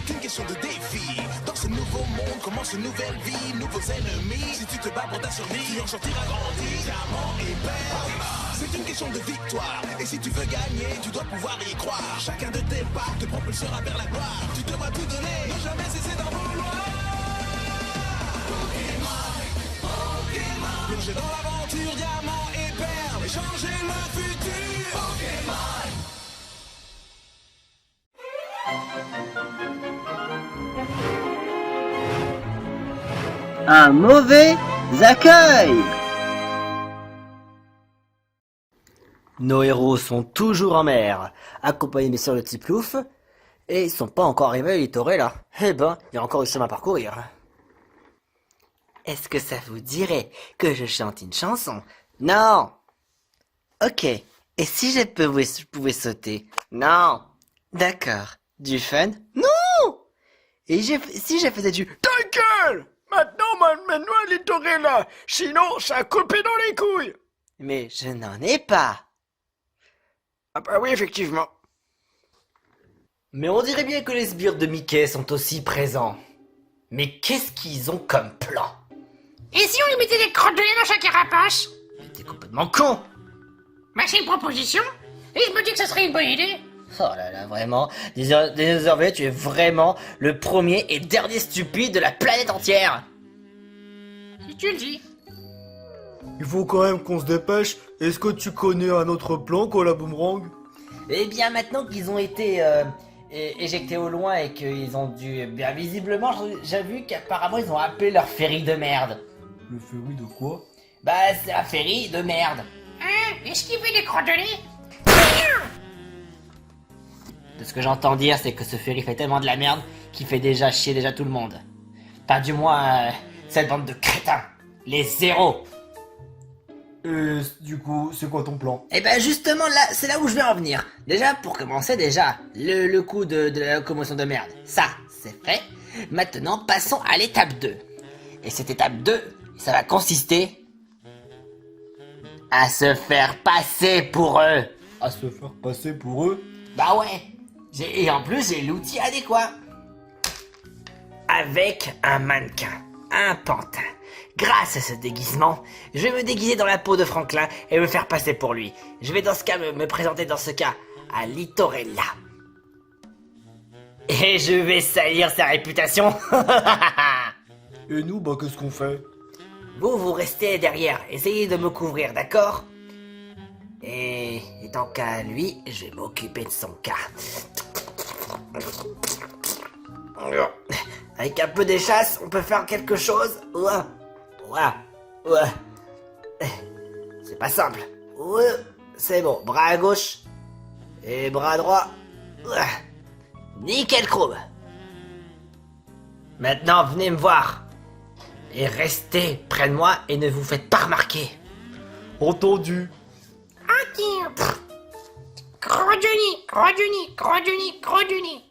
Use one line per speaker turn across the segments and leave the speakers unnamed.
c'est qu'une question de défi. Dans ce nouveau monde commence une nouvelle vie, nouveaux ennemis. Si tu te bats pour ta survie, tu en sortiras grandi. Diamant et perle, c'est une question de victoire. Et si tu veux gagner, tu dois pouvoir y croire. Chacun de tes pas te propulsera vers la gloire. Tu devras tout donner, ne jamais cesser d'en vouloir. Plonger dans l'aventure, diamant et perle, et changer le futur. Pokémon.
Un mauvais accueil.
Nos héros sont toujours en mer, accompagnés de Monsieur le petit Plouf, et ils sont pas encore arrivés à Littorella. Eh ben, il y a encore du chemin à parcourir. Est-ce que ça vous dirait que je chante une chanson? Non. Ok. Et si je pouvais sauter? Non. D'accord. Du fun? Non. Et si je faisais du...
Ta gueule! Maintenant, mène-nous à Littorella, sinon ça a coupé dans les couilles.
Mais je n'en ai pas.
Ah bah oui, effectivement.
Mais on dirait bien que les sbires de Mickey sont aussi présents. Mais qu'est-ce qu'ils ont comme plan?
Et si on lui mettait des crottes de nez dans chaque carapace?
Mais t'es complètement con.
Bah c'est une proposition. Et je me dis que ça serait une bonne idée.
Oh là là, vraiment. Désormais, tu es vraiment le premier et dernier stupide de la planète entière.
Si tu le dis.
Il faut quand même qu'on se dépêche. Est-ce que tu connais un autre plan qu'au la boomerang?
Eh bien, maintenant qu'ils ont été éjectés au loin et qu'ils ont dû... Bien, visiblement, j'ai vu qu'apparemment, ils ont appelé leur ferry de merde.
Le ferry de quoi?
Bah, c'est un ferry de merde.
Hein? Est-ce qu'il fait des crottes de nez?
De ce que j'entends dire, c'est que ce ferry fait tellement de la merde qu'il fait déjà chier tout le monde. Enfin, du moins, cette bande de crétins. Les zéros.
Du coup, c'est quoi ton plan?
Et ben justement là, c'est là où je vais en venir. Déjà, pour commencer le coup de la locomotion de merde. Ça, c'est fait. Maintenant, passons à l'étape 2. Et cette étape 2, ça va consister à se faire passer pour eux.
À se faire passer pour eux?
Bah ouais. Et en plus, j'ai l'outil adéquat. Avec un mannequin, un pantin. Grâce à ce déguisement, je vais me déguiser dans la peau de Franklin et me faire passer pour lui. Je vais dans ce cas me présenter dans ce cas à Littorella. Et je vais salir sa réputation.
Et nous, bah qu'est-ce qu'on fait?
Vous restez derrière, essayez de me couvrir, d'accord? Et tant qu'à lui, je vais m'occuper de son cas. Avec un peu d'échasse, on peut faire quelque chose. Ouais. C'est pas simple. Ouais, c'est bon. Bras à gauche. Et bras droit. Ouais. Nickel chrome. Maintenant, venez me voir. Et restez près de moi et ne vous faites pas remarquer.
Entendu.
Ok. Gros du nez, gros du nez, gros du nez, gros du nez.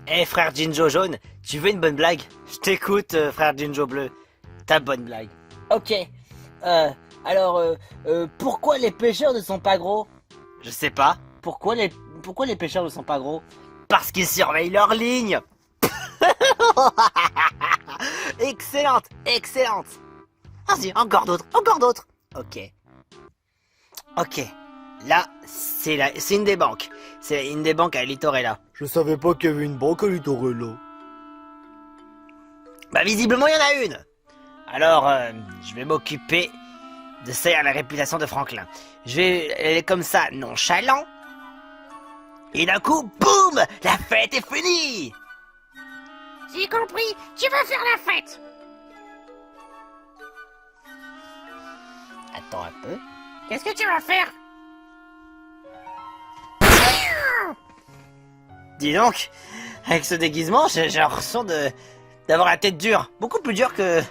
Eh frère Jinjo jaune, tu veux une bonne blague? Je t'écoute frère Jinjo bleu. Ta bonne blague. Ok. Alors, pourquoi les pêcheurs ne sont pas gros? Je sais pas. Pourquoi les pêcheurs ne sont pas gros? Parce qu'ils surveillent leur ligne. Excellente. Vas-y, encore d'autres. Ok. Là, c'est une des banques. C'est une des banques à Littorella.
Je savais pas qu'il y avait une banque à Littorella.
Bah visiblement il y en a une. Alors je vais m'occuper de salir la réputation de Franklin. Je vais aller comme ça, nonchalant. Et d'un coup, boum, la fête est finie.
J'ai compris, tu vas faire la fête.
Attends un peu.
Qu'est-ce que tu vas faire?
Dis donc, avec ce déguisement, j'ai l'impression d'avoir la tête dure. Beaucoup plus dure que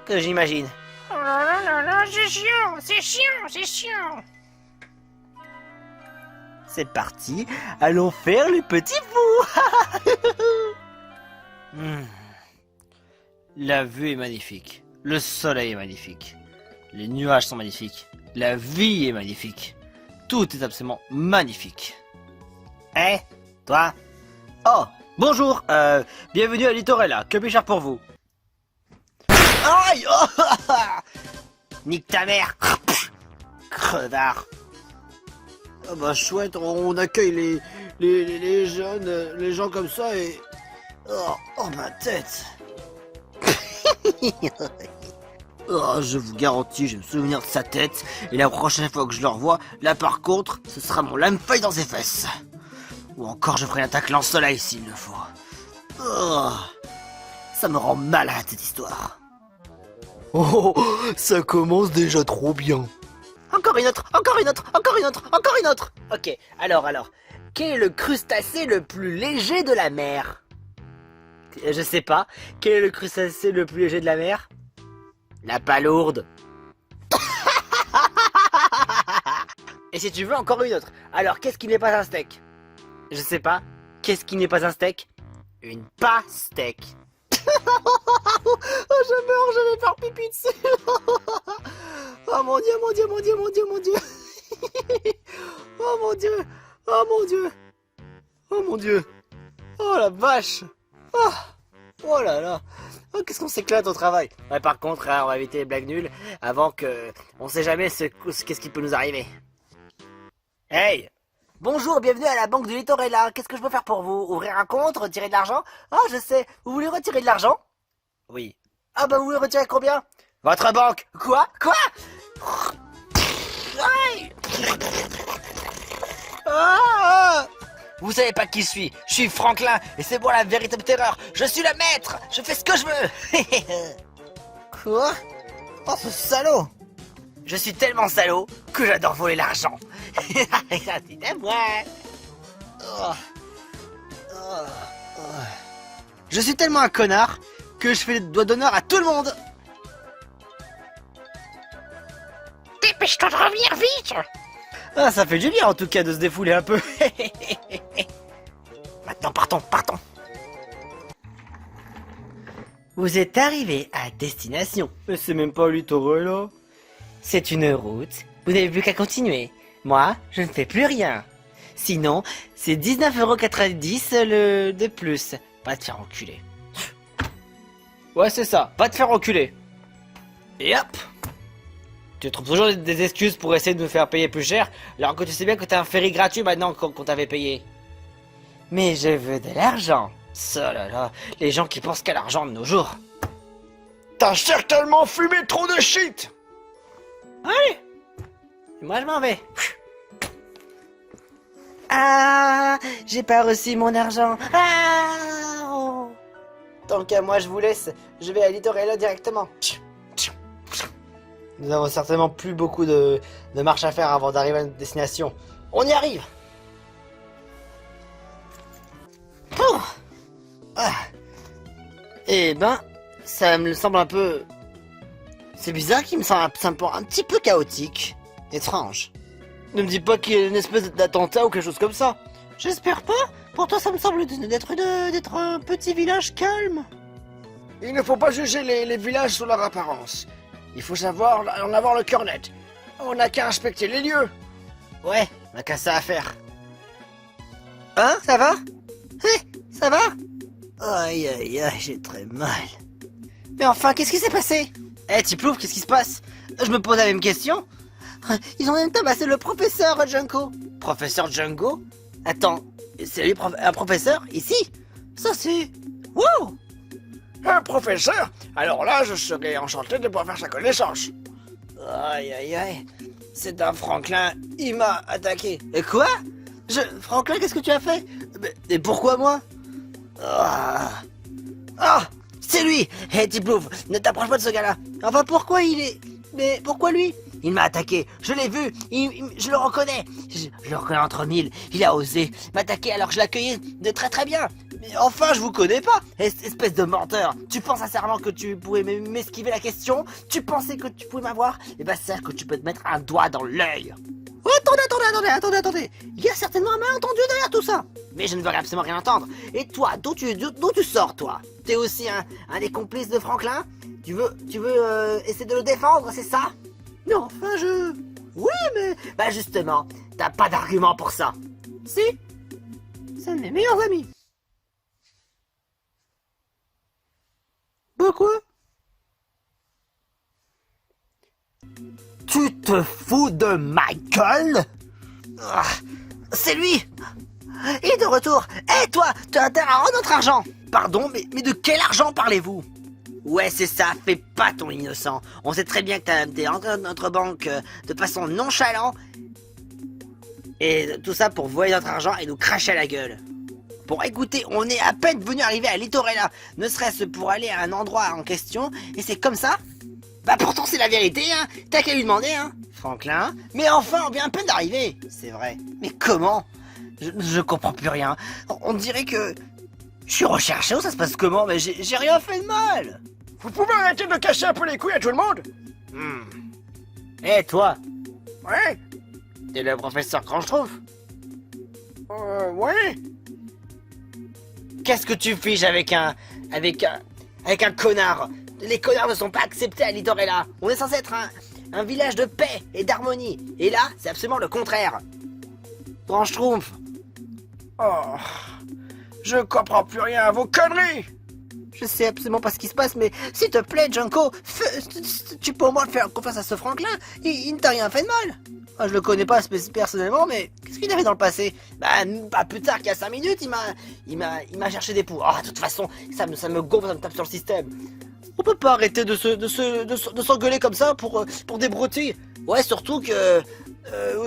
j'imagine.
Oh là là, c'est chiant.
C'est parti, allons faire le petit fou. La vue est magnifique, le soleil est magnifique, les nuages sont magnifiques, la vie est magnifique, tout est absolument magnifique. Eh, toi? Oh, Bonjour, bienvenue à Littorella, que puis-je faire pour vous? Aïe! Oh, nique ta mère! Crevard! Ah bah chouette, on accueille les jeunes, les gens comme ça et... Oh ma tête! Oh, je vous garantis, je vais me souvenir de sa tête, et la prochaine fois que je le revois, là par contre, ce sera mon lame-feuille dans ses fesses. Ou encore je ferai une attaque lance-soleil s'il le faut. Oh, ça me rend malade cette histoire.
Oh, ça commence déjà trop bien.
Encore une autre, encore une autre, encore une autre, encore une autre. Ok, alors, quel est le crustacé le plus léger de la mer? Je sais pas, quel est le crustacé le plus léger de la mer? La palourde. Et si tu veux, encore une autre. Alors, qu'est-ce qui n'est pas un steak? Je sais pas. Qu'est-ce qui n'est pas un steak? Une pastèque. Oh, je meurs, je vais faire pipi dessus. Oh mon dieu, mon dieu, mon dieu, mon dieu, mon dieu. Oh mon dieu, oh mon dieu. Oh mon dieu. Oh la vache. Oh là là. Oh, qu'est-ce qu'on s'éclate au travail. Ouais, par contre, hein, on va éviter les blagues nulles avant que... On sait jamais qu'est-ce qui peut nous arriver. Hey! Bonjour, bienvenue à la banque de Littorella. Qu'est-ce que je peux faire pour vous? Ouvrir un compte? Retirer de l'argent? Ah, je sais. Vous voulez retirer de l'argent? Oui. Ah bah vous voulez retirer combien? Votre banque. Quoi? Aïe! Ah! Vous savez pas qui je suis Franklin, et c'est moi la véritable terreur. Je suis le maître, je fais ce que je veux. Quoi? Oh, ce salaud. Je suis tellement salaud que j'adore voler l'argent. C'est à moi. Je suis tellement un connard que je fais les doigts d'honneur à tout le monde.
Dépêche-toi de revenir vite.
Ah, ça fait du bien en tout cas de se défouler un peu. Maintenant, partons. Vous êtes arrivé à destination.
Mais c'est même pas Littorella.
C'est une route. Vous n'avez plus qu'à continuer. Moi, je ne fais plus rien. Sinon, c'est 19,90 € de plus. Va te faire enculer. Ouais, c'est ça. Va te faire enculer. Et hop. Tu trouves toujours des excuses pour essayer de me faire payer plus cher, alors que tu sais bien que t'as un ferry gratuit maintenant qu'on t'avait payé. Mais je veux de l'argent. Ça là là, les gens qui pensent qu'à l'argent de nos jours.
T'as certainement fumé trop de shit.
Allez. Moi je m'en vais. Ah, j'ai pas reçu mon argent. Ah, oh. Tant qu'à moi je vous laisse, je vais à Littorella directement. Nous avons certainement plus beaucoup de marche à faire avant d'arriver à notre destination. On y arrive. Oh. Ah. Eh ben, ça me semble un peu... C'est bizarre qu'il me semble un petit peu chaotique. Étrange. Ne me dis pas qu'il y a une espèce d'attentat ou quelque chose comme ça. J'espère pas. Pour toi, ça me semble d'être un petit village calme.
Il ne faut pas juger les villages sur leur apparence. Il faut savoir en avoir le cœur net. On n'a qu'à inspecter les lieux.
Ouais, on n'a qu'à ça à faire. Hein, ça va? Ça va? Aïe aïe aïe, j'ai très mal. Mais enfin, qu'est-ce qui s'est passé? Tiplouf, qu'est-ce qui se passe? Je me pose la même question. Ils ont même tabassé le professeur Junko. Professeur Junko? Attends, c'est lui un professeur ici? Ça c'est... Wow!
Un professeur? Alors là, je serais enchanté de pouvoir faire sa connaissance.
Aïe aïe aïe. C'est un Franklin, il m'a attaqué. Et quoi? Franklin, qu'est-ce que tu as fait? Et pourquoi moi? C'est lui! Hey Tiplouf, ne t'approche pas de ce gars-là. Enfin, pourquoi il est... Mais pourquoi lui? Il m'a attaqué, je l'ai vu, je le reconnais. Je le reconnais entre mille, il a osé m'attaquer alors que je l'accueillais de très très bien. Mais enfin, je vous connais pas, espèce de menteur. Tu penses sincèrement que tu pourrais m'esquiver la question? Tu pensais que tu pouvais m'avoir? Eh ben, c'est que tu peux te mettre un doigt dans l'œil. Oh, attendez. Il y a certainement un malentendu derrière tout ça. Mais je ne veux absolument rien entendre. Et toi, d'où tu sors, toi? T'es aussi un des complices de Franklin? Tu veux essayer de le défendre, c'est ça? Mais enfin, Oui, mais... Bah justement, t'as pas d'argument pour ça. Si. C'est un de mes meilleurs amis. Pourquoi? Tu te fous de ma gueule? Ah, c'est lui! Il est de retour! Hé toi, tu as intérêt à rendre notre argent! Pardon, mais de quel argent parlez-vous? Ouais, c'est ça, fais pas ton innocent. On sait très bien que t'es rentré dans notre banque de façon nonchalante. Et tout ça pour voler notre argent et nous cracher à la gueule. Bon, écoutez, on est à peine venu arriver à Litorella, ne serait-ce pour aller à un endroit en question, et c'est comme ça? Bah pourtant c'est la vérité, hein. T'as qu'à lui demander, hein, Franklin. Mais enfin, on vient à peine d'arriver. C'est vrai. Mais comment? Je comprends plus rien. On dirait que... Je suis recherché, ou ça se passe comment? Mais j'ai rien fait de mal.
Vous pouvez arrêter de casser un peu les couilles à tout le monde?
Eh, toi,
Ouais?
t'es le professeur Cranchtrouve?
Ouais?
Qu'est-ce que tu fiches avec un connard? Les connards ne sont pas acceptés à Litorella. On est censé être un village de paix et d'harmonie. Et là, c'est absolument le contraire. Cranchtrouve.
Oh... Je comprends plus rien à vos conneries!
Je sais absolument pas ce qui se passe, mais s'il te plaît, Junko, tu peux au moins faire confiance à ce Franklin. Il ne t'a rien fait de mal. Moi, je le connais pas personnellement, mais qu'est-ce qu'il avait dans le passé? Bah, pas plus tard qu'il y a 5 minutes, il m'a cherché des poux. Ah, de toute façon, ça me gonfle, ça me tape sur le système. On peut pas arrêter de s'engueuler comme ça pour des broutilles. Ouais, surtout que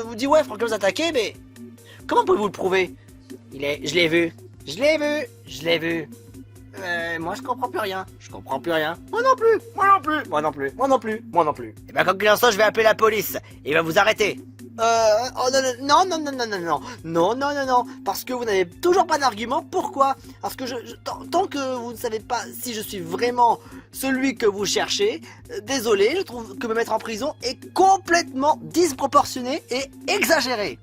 vous dites ouais, Franklin vous attaquez, mais comment pouvez-vous le prouver? Je l'ai vu. Moi je comprends plus rien. Moi non plus. Et ben, comme qu'il en soit, je vais appeler la police. Et il va vous arrêter. Oh non. Parce que vous n'avez toujours pas d'argument. Pourquoi? Parce que tant que vous ne savez pas si je suis vraiment celui que vous cherchez, désolé, je trouve que me mettre en prison est complètement disproportionné et exagéré.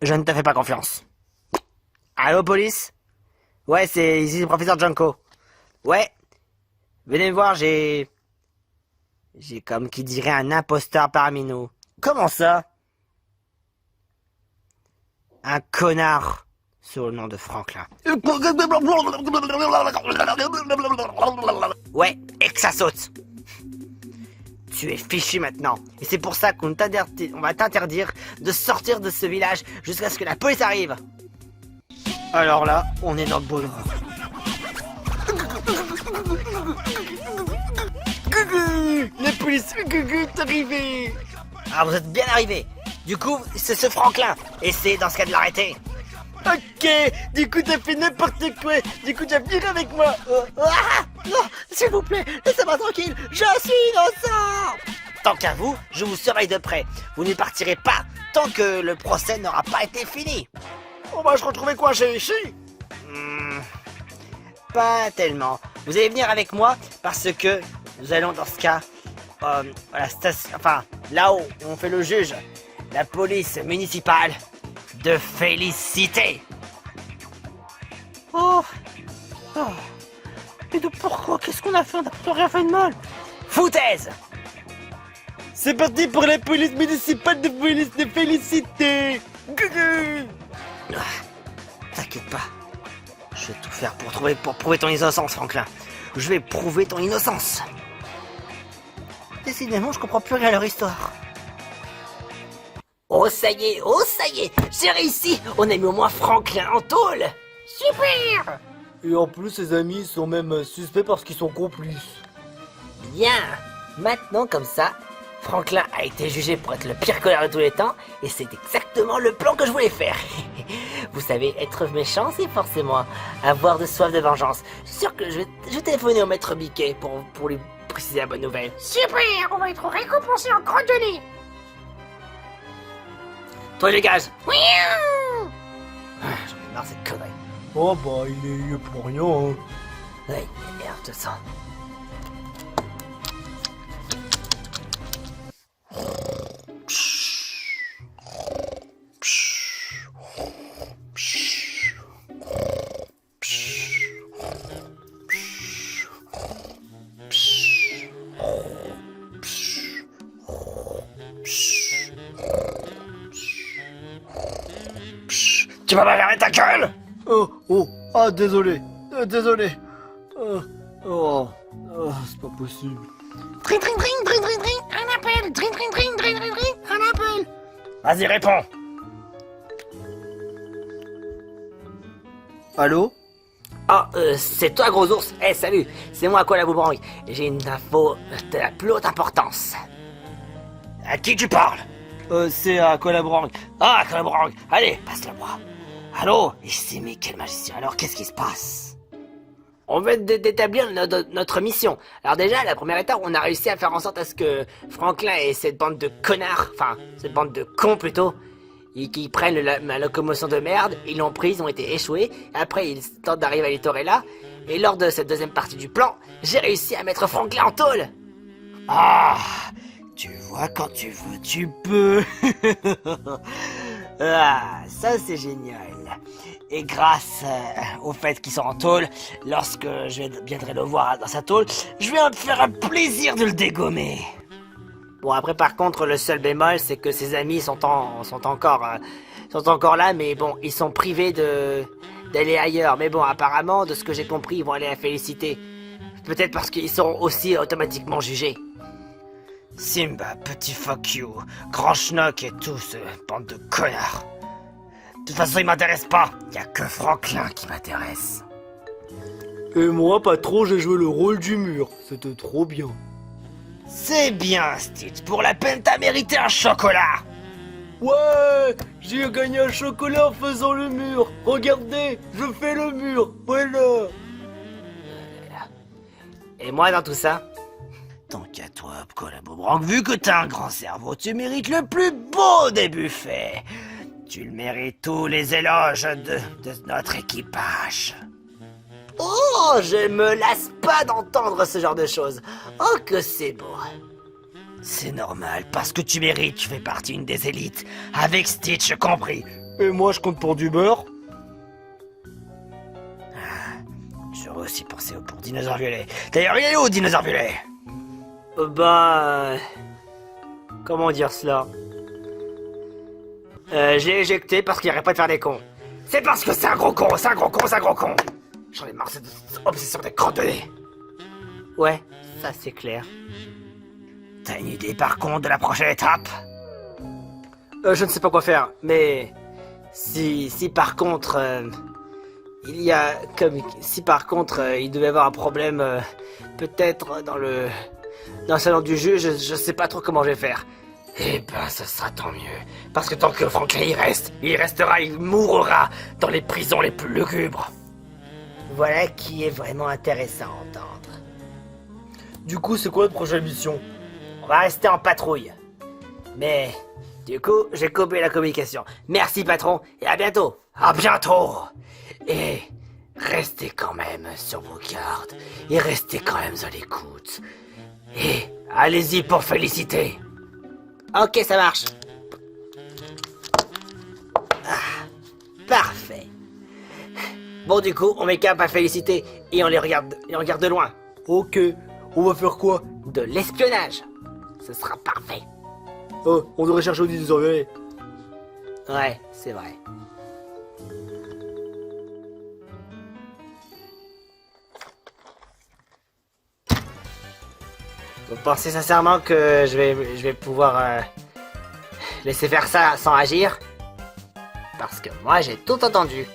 Je ne te fais pas confiance. Allô, police? Ouais, c'est ici le professeur Junko. Ouais. Venez me voir, j'ai comme qui dirait un imposteur parmi nous. Comment ça? Un connard sur le nom de Franklin. Ouais, et que ça saute. Tu es fichu maintenant. Et c'est pour ça qu'on va t'interdire de sortir de ce village jusqu'à ce que la police arrive. Alors là, on est dans le bon endroit. La police est arrivée. Ah, vous êtes bien arrivés. Du coup, c'est ce Franklin. Essayez dans ce cas de l'arrêter. Ok, du coup t'as fait n'importe quoi. Du coup tu vas venir avec moi. Non, s'il vous plaît, laissez-moi tranquille. Je suis innocent. Tant qu'à vous, je vous surveille de près. Vous ne partirez pas tant que le procès n'aura pas été fini.
On va se retrouver coincé ici?
Pas tellement. Vous allez venir avec moi parce que nous allons dans ce cas à la station, enfin là où on fait le juge, la police municipale de Félicité. Oh. Mais de pourquoi? Qu'est-ce qu'on a fait? On n'a rien fait de mal. Foutaise. C'est parti pour la police municipale de Félicité. T'inquiète pas. Je vais tout faire pour prouver ton innocence, Franklin. Je vais prouver ton innocence. Décidément, je comprends plus rien à leur histoire. Oh ça y est, j'ai réussi. On a mis au moins Franklin en tôle.
Super!
Et en plus, ses amis sont même suspects parce qu'ils sont complices. Bien. Maintenant, comme ça, Franklin a été jugé pour être le pire connard de tous les temps, et c'est exactement le plan que je voulais faire. Vous savez, être méchant, c'est forcément avoir de soif de vengeance. Je suis sûr que je vais téléphoner au maître Biquet pour lui préciser la bonne nouvelle.
Super! On va être récompensé en crotte de nez!
Toi, les gaz.
Miaou!
J'en ai marre de cette connerie.
Oh bah il est pour rien hein.
Ouais, merde, je te sens.
Tu vas pas fermer ta gueule?
Ah, désolé. Désolé. C'est pas possible.
Dring, dring, dring, dring, dring, dring, un appel. Dring, dring, dring, dring, dring, dring, un appel.
Vas-y, réponds.
Allô?
Ah, c'est toi, gros ours. Eh, salut, c'est moi, Koala Boomerang. J'ai une info de la plus haute importance.
À qui tu parles?
C'est à Koala Boomerang.
Ah, Koala Boomerang, allez, passe-le-moi. Allô? Ici, mais quel magicien. Alors, qu'est-ce qui se passe? On vient d'établir notre mission. Alors déjà, la première étape, on a réussi à faire en sorte à ce que Franklin et cette bande de connards, enfin, cette bande de cons plutôt, qui prennent ma locomotion de merde, ils l'ont prise, ils ont été échoués, après ils tentent d'arriver à Littorella, et lors de cette deuxième partie du plan, j'ai réussi à mettre Franklin en tôle.
Ah, tu vois, quand tu veux, tu peux.
Ah, ça c'est génial. Et grâce au fait qu'ils sont en tôle, lorsque je viendrai le voir dans sa tôle, je vais me faire un plaisir de le dégommer. Bon, après par contre, le seul bémol, c'est que ses amis sont encore là, mais bon, ils sont privés d'aller ailleurs. Mais bon, apparemment, de ce que j'ai compris, ils vont aller à Félicité. Peut-être parce qu'ils seront aussi automatiquement jugés.
Simba, petit fuck you, grand schnock et tout ce bande de connards. De toute façon, il m'intéresse pas. Y a que Franklin qui m'intéresse.
Et moi, patron, j'ai joué le rôle du mur. C'était trop bien.
C'est bien, Stitch. Pour la peine, t'as mérité un chocolat.
Ouais, j'ai gagné un chocolat en faisant le mur. Regardez, je fais le mur. Voilà.
Et moi, dans tout ça,
Tant qu'à toi, Koala Boomerang, vu que t'as un grand cerveau, tu mérites le plus beau des buffets. Tu le mérites tous les éloges de notre équipage.
oh, je me lasse pas d'entendre ce genre de choses. Oh, que c'est beau.
C'est normal, parce que tu mérites, tu fais partie d'une des élites, avec Stitch compris.
Et moi, je compte pour du beurre.
J'aurais aussi pensé pour Dinosaure Violet. D'ailleurs, il est où, Dinosaure Violet?
Comment dire cela? J'ai éjecté parce qu'il arrête pas de faire des cons.
C'est parce que c'est un gros con, c'est un gros con, c'est un gros con. J'en ai marre de cette obsession des crottes de nez.
Ouais, ça c'est clair.
T'as une idée par contre de la prochaine étape?
Je ne sais pas quoi faire, mais si par contre il y a comme si par contre il devait y avoir un problème peut-être dans le salon du juge, je sais pas trop comment je vais faire.
Eh ben, ce sera tant mieux. Parce que tant que Franklin il restera, il mourra dans les prisons les plus lugubres.
Voilà qui est vraiment intéressant à entendre.
Du coup, c'est quoi la prochaine mission?
On va rester en patrouille. Mais du coup, j'ai coupé la communication. Merci patron et à bientôt.
À bientôt. Et restez quand même sur vos gardes. Et restez quand même à l'écoute. Et allez-y pour Félicité.
Ok, ça marche. Parfait. Bon, du coup, on met cap à Félicité et on les regarde de loin.
Ok, on va faire quoi?
De l'espionnage. Ce sera parfait.
Oh, on devrait chercher au dinosaure violet.
Ouais, c'est vrai. Vous pensez sincèrement que je vais pouvoir laisser faire ça sans agir? Parce que moi j'ai tout entendu.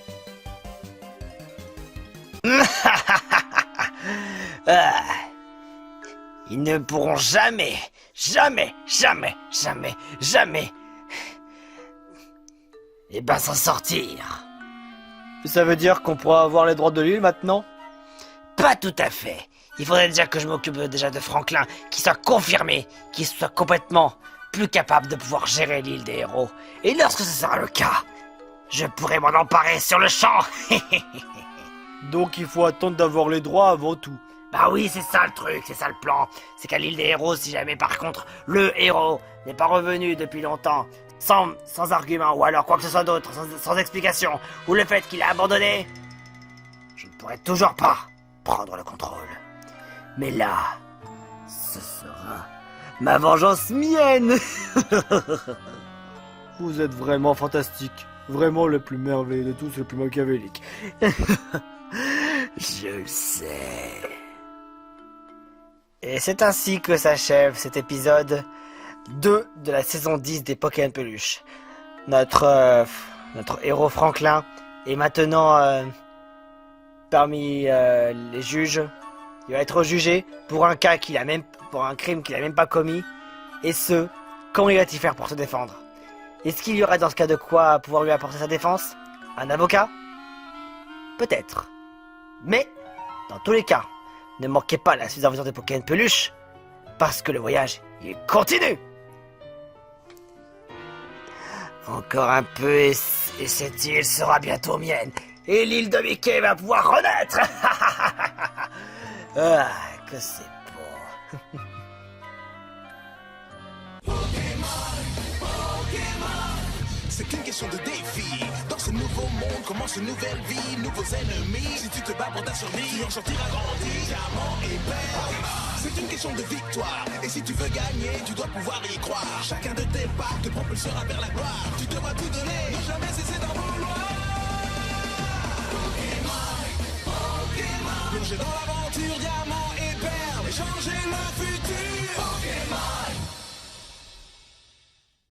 Ils ne pourront jamais, eh ben s'en sortir.
Ça veut dire qu'on pourra avoir les droits de l'île maintenant?
Pas tout à fait. Il faudrait déjà que je m'occupe déjà de Franklin, qu'il soit confirmé, qu'il soit complètement plus capable de pouvoir gérer l'île des héros. Et lorsque ce sera le cas, je pourrai m'en emparer sur le champ.
Donc il faut attendre d'avoir les droits avant tout.
Bah oui, c'est ça le truc, c'est ça le plan. C'est qu'à l'île des héros, si jamais par contre le héros n'est pas revenu depuis longtemps, sans argument, ou alors quoi que ce soit d'autre, sans explication, ou le fait qu'il a abandonné, je ne pourrai toujours pas prendre le contrôle. Mais là, ce sera ma vengeance mienne.
Vous êtes vraiment fantastique. Vraiment le plus merveilleux de tous, le plus machiavélique.
Je le sais.
Et c'est ainsi que s'achève cet épisode 2 de la saison 10 des Pokémon Peluche. Notre héros Franklin est maintenant parmi les juges. Il va être jugé pour un crime qu'il a même pas commis. Et ce, comment il va-t-il faire pour se défendre? Est-ce qu'il y aura dans ce cas de quoi pouvoir lui apporter sa défense? Un avocat? Peut-être. Mais, dans tous les cas, ne manquez pas la suite des aventures des Pokémon Peluche, parce que le voyage, il continue!
Encore un peu et cette île sera bientôt mienne. Et l'île de Mickey va pouvoir renaître.
Ah, que c'est beau!
C'est qu'une question de défi. Dans ce nouveau monde commence une nouvelle vie, nouveaux ennemis. Si tu te bats pour ta survie, tu en sortiras grandi. Diamant et perle. C'est une question de victoire. Et si tu veux gagner, tu dois pouvoir y croire. Chacun de tes pas te propulsera vers la gloire. Tu devras tout donner, ne jamais cesser d'en vouloir. Pokémon, Pokémon, plongez dans la